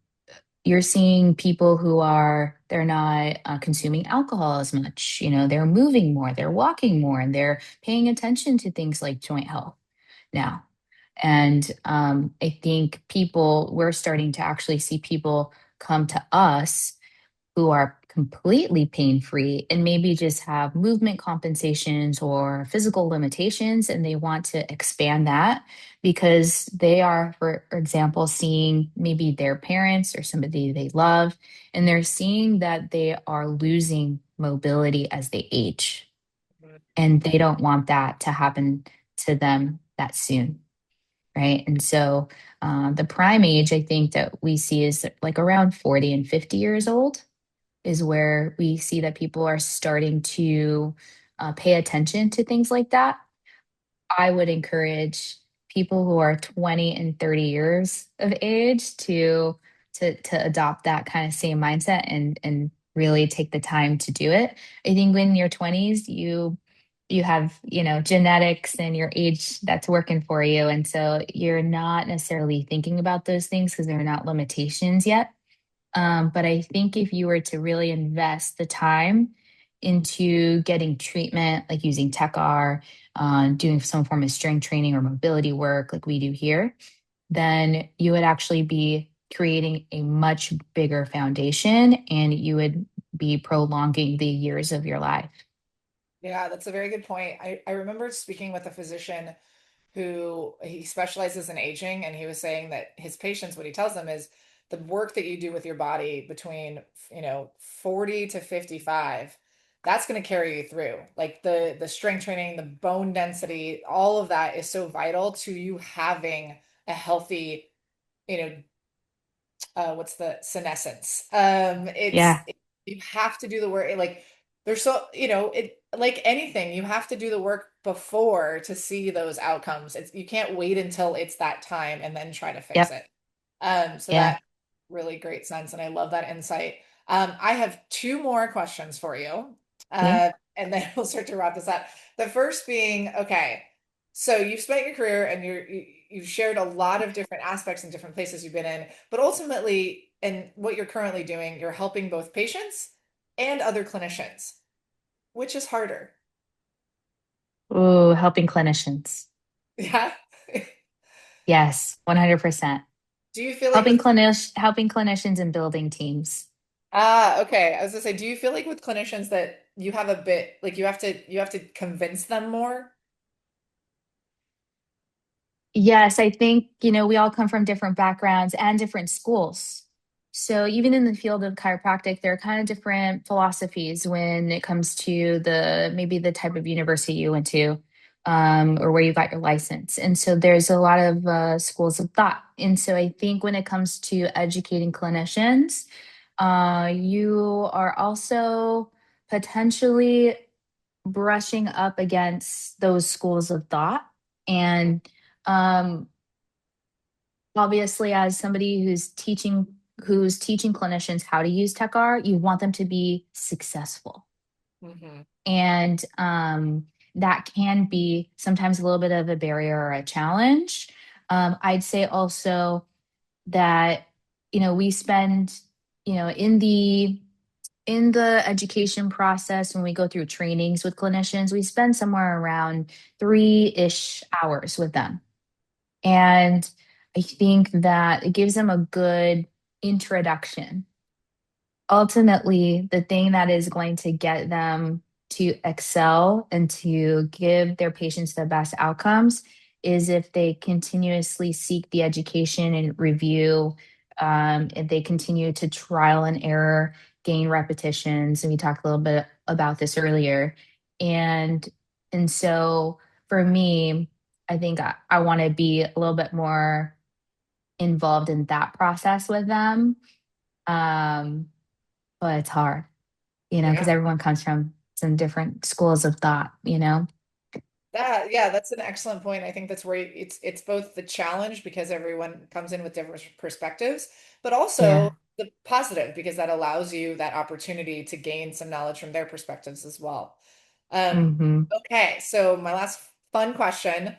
you're seeing people who are they're not consuming alcohol as much. They're moving more, they're walking more, and they're paying attention to things like joint health now. And I think we're starting to actually see people come to us who are completely pain free and maybe just have movement compensations or physical limitations, and they want to expand that because they are, for example, seeing maybe their parents or somebody they love, and they're seeing that they are losing mobility as they age, and they don't want that to happen to them that soon. Right. And so the prime age I think that we see is like around 40 and 50 years old is where we see that people are starting to pay attention to things like that. I would encourage people who are 20 and 30 years of age to adopt that kind of same mindset and really take the time to do it. I think when in your 20s you have, genetics and your age that's working for you, and so you're not necessarily thinking about those things because they're not limitations yet. But I think if you were to really invest the time into getting treatment, like using Tech R, doing some form of strength training or mobility work like we do here, then you would actually be creating a much bigger foundation and you would be prolonging the years of your life. Yeah, that's a very good point. I remember speaking with a physician who he specializes in aging, and he was saying that his patients, what he tells them is the work that you do with your body between, 40 to 55, that's going to carry you through. Like the strength training, the bone density, all of that is so vital to you having a healthy, you know, what's the senescence. Yeah. You have to do the work. Like there's so, it like anything, you have to do the work before to see those outcomes. You can't wait until it's that time and then try to fix Yep. it. So Yeah. that really great sense, and I love that insight. I have two more questions for you, Okay. and then we'll start to wrap this up. The first being, okay, so you've spent your career and you've shared a lot of different aspects and different places you've been in, but ultimately, and what you're currently doing, you're helping both patients and other clinicians. Which is harder? Ooh, helping clinicians. Yeah. Yes, 100%. Do you feel like with Helping clinicians and building teams. okay. I was gonna say, do you feel like with clinicians that you have a bit like you have to convince them more? Yes, I think, we all come from different backgrounds and different schools. So even in the field of chiropractic, there are kind of different philosophies when it comes to maybe the type of university you went to, or where you got your license. And so there's a lot of schools of thought. And so I think when it comes to educating clinicians, you are also potentially brushing up against those schools of thought. And um, obviously, as somebody who's teaching clinicians how to use Tech R, you want them to be successful. Hmm. And that can be sometimes a little bit of a barrier or a challenge. I'd say also that, we spend, in the education process, when we go through trainings with clinicians, we spend somewhere around 3-ish hours with them. And I think that it gives them a good introduction. Ultimately, the thing that is going to get them to excel and to give their patients the best outcomes is if they continuously seek the education and review, if they continue to trial and error, gain repetitions. And we talked a little bit about this earlier. And and so for me, I think I want to be a little bit more involved in that process with them. Um, but it's hard, because Yeah. everyone comes from some different schools of thought. Yeah, that's an excellent point. I think that's where it's both the challenge because everyone comes in with different perspectives, but also Yeah. the positive because that allows you that opportunity to gain some knowledge from their perspectives as well. Hmm. Okay, so my last fun question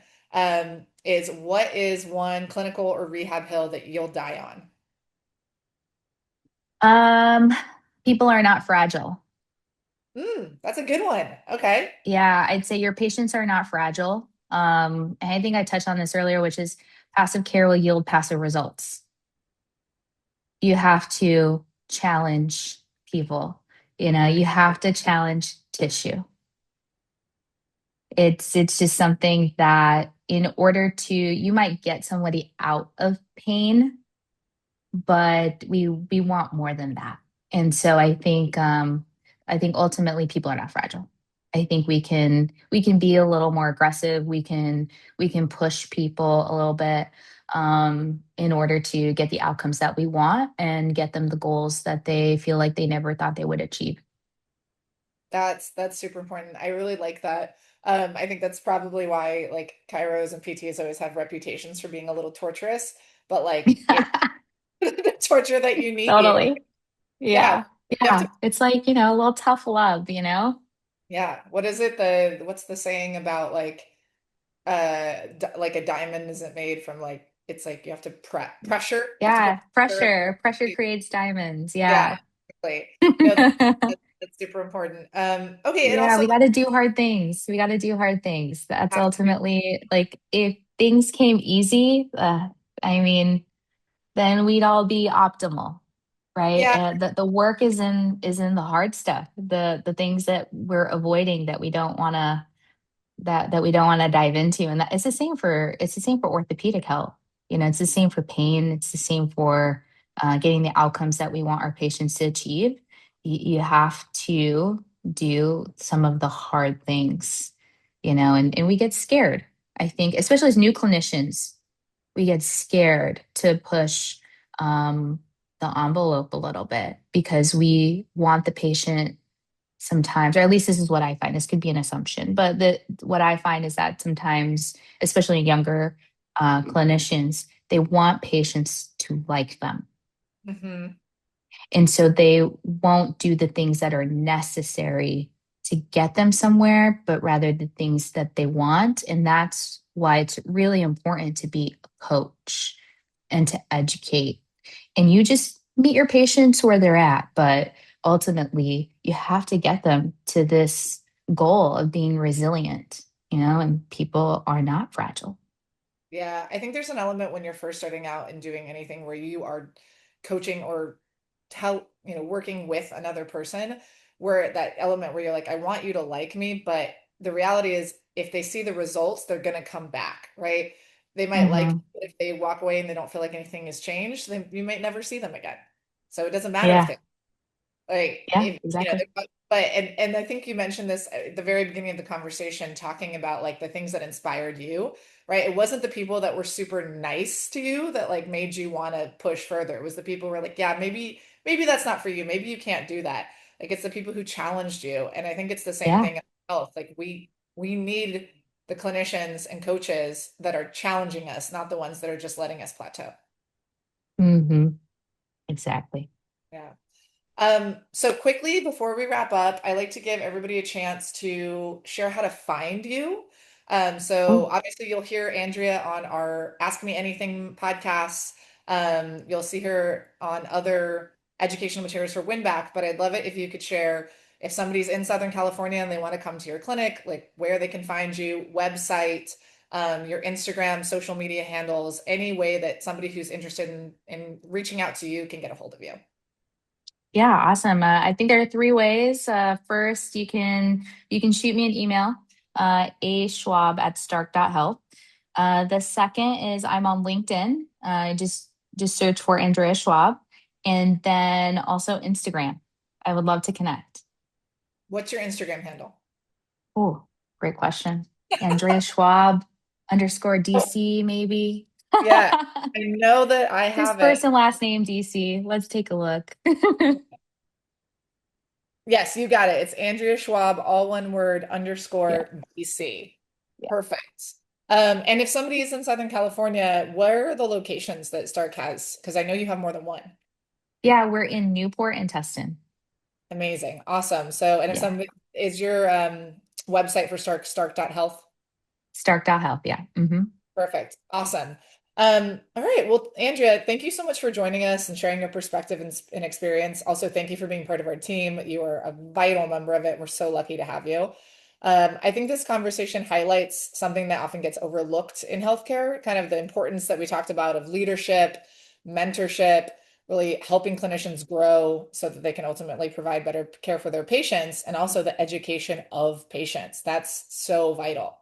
is what is one clinical or rehab hill that you'll die on? Um, People are not fragile. That's a good one. Okay. Yeah, I'd say your patients are not fragile. And I think I touched on this earlier, which is passive care will yield passive results. You have to challenge people. You have to challenge tissue. It's just something that in order to you might get somebody out of pain, but we want more than that. And so I think ultimately people are not fragile. I think we can be a little more aggressive. We can push people a little bit in order to get the outcomes that we want and get them the goals that they feel like they never thought they would achieve. That's super important. I really like that. I think that's probably why like chiros and PTs always have reputations for being a little torturous, but like it's the torture that you need. Totally. Yeah. Yeah. You have to, Yeah. It's like, a little tough love. yeah. What is it? What's the saying about like like a diamond isn't made from like it's like you have to pressure. You have to put Yeah. pressure. Pressure creates diamonds. Yeah, Yeah. exactly. No, that's super important. Okay, and Yeah, also we got to do hard things. We got to do hard things. That's have to do, ultimately like if things came easy, I mean, then we'd all be optimal, right? yeah, The work is in the hard stuff, the things that we're avoiding that we don't want to dive into. And that it's the same for orthopedic health. It's the same for pain. It's the same for getting the outcomes that we want our patients to achieve. You have to do some of the hard things, and we get scared. I think, especially as new clinicians, we get scared to push um, the envelope a little bit because we want the patient sometimes, or at least this is what I find. This could be an assumption, but what I find is that sometimes, especially younger clinicians, they want patients to like them. hmm And so they won't do the things that are necessary to get them somewhere, but rather the things that they want. And that's why it's really important to be a coach and to educate. And you just meet your patients where they're at, but ultimately you have to get them to this goal of being resilient, and people are not fragile. Yeah, I think there's an element when you're first starting out and doing anything where you are coaching or working with another person, where that element where you're like, I want you to like me, but the reality is if they see the results, they're gonna come back, right? They might like Hmm. you, but if they walk away and they don't feel like anything has changed, then you might never see them again. So it doesn't matter if Yeah. they like Yeah, if exactly. but and I think you mentioned this at the very beginning of the conversation, talking about like the things that inspired you, right? It wasn't the people that were super nice to you that like made you want to push further. It was the people who were like, yeah, maybe that's not for you. Maybe you can't do that. Like it's the people who challenged you. And I think it's the same Yeah. thing in health. Like we need the clinicians and coaches that are challenging us, not the ones that are just letting us plateau. Hmm. Exactly. Yeah. So quickly before we wrap up, I like to give everybody a chance to share how to find you. So Oh, obviously you'll hear Andrea on our Ask Me Anything podcasts. You'll see her on other educational materials for Winback, but I'd love it if you could share if somebody's in Southern California and they want to come to your clinic, like where they can find you, website, your Instagram, social media handles, any way that somebody who's interested in reaching out to you can get a hold of you. yeah, awesome. I think there are three ways. First, you can shoot me an email, aschwab@stark.health. The second is I'm on LinkedIn. Just search for Andrea Schwab, and then also Instagram. I would love to connect. What's your Instagram handle? Oh, great question. Andrea Schwab underscore DC, maybe. Yeah, I know that I Just have it. first and last name DC. Let's take a look. Yes, you got it. It's Andrea Schwab, all one word, Yeah. underscore BC. Yeah. Perfect. And if somebody is in Southern California, where are the locations that Stark has? Because I know you have more than one. Yeah, we're in Newport and Tustin. Amazing. Awesome. So, and if Yeah. somebody is your website for Stark, stark.health. Stark.health. Yeah. Perfect. Awesome. All right. Well, Andrea, thank you so much for joining us and sharing your perspective and experience. Also, thank you for being part of our team. You are a vital member of it. We're so lucky to have you. I think this conversation highlights something that often gets overlooked in healthcare, kind of the importance that we talked about of leadership, mentorship, really helping clinicians grow so that they can ultimately provide better care for their patients, and also the education of patients. That's so vital.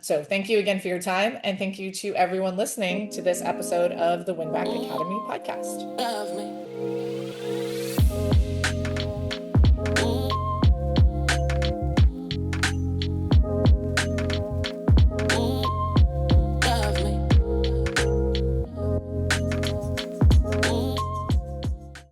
So thank you again for your time, and thank you to everyone listening to this episode of the Winback Academy podcast.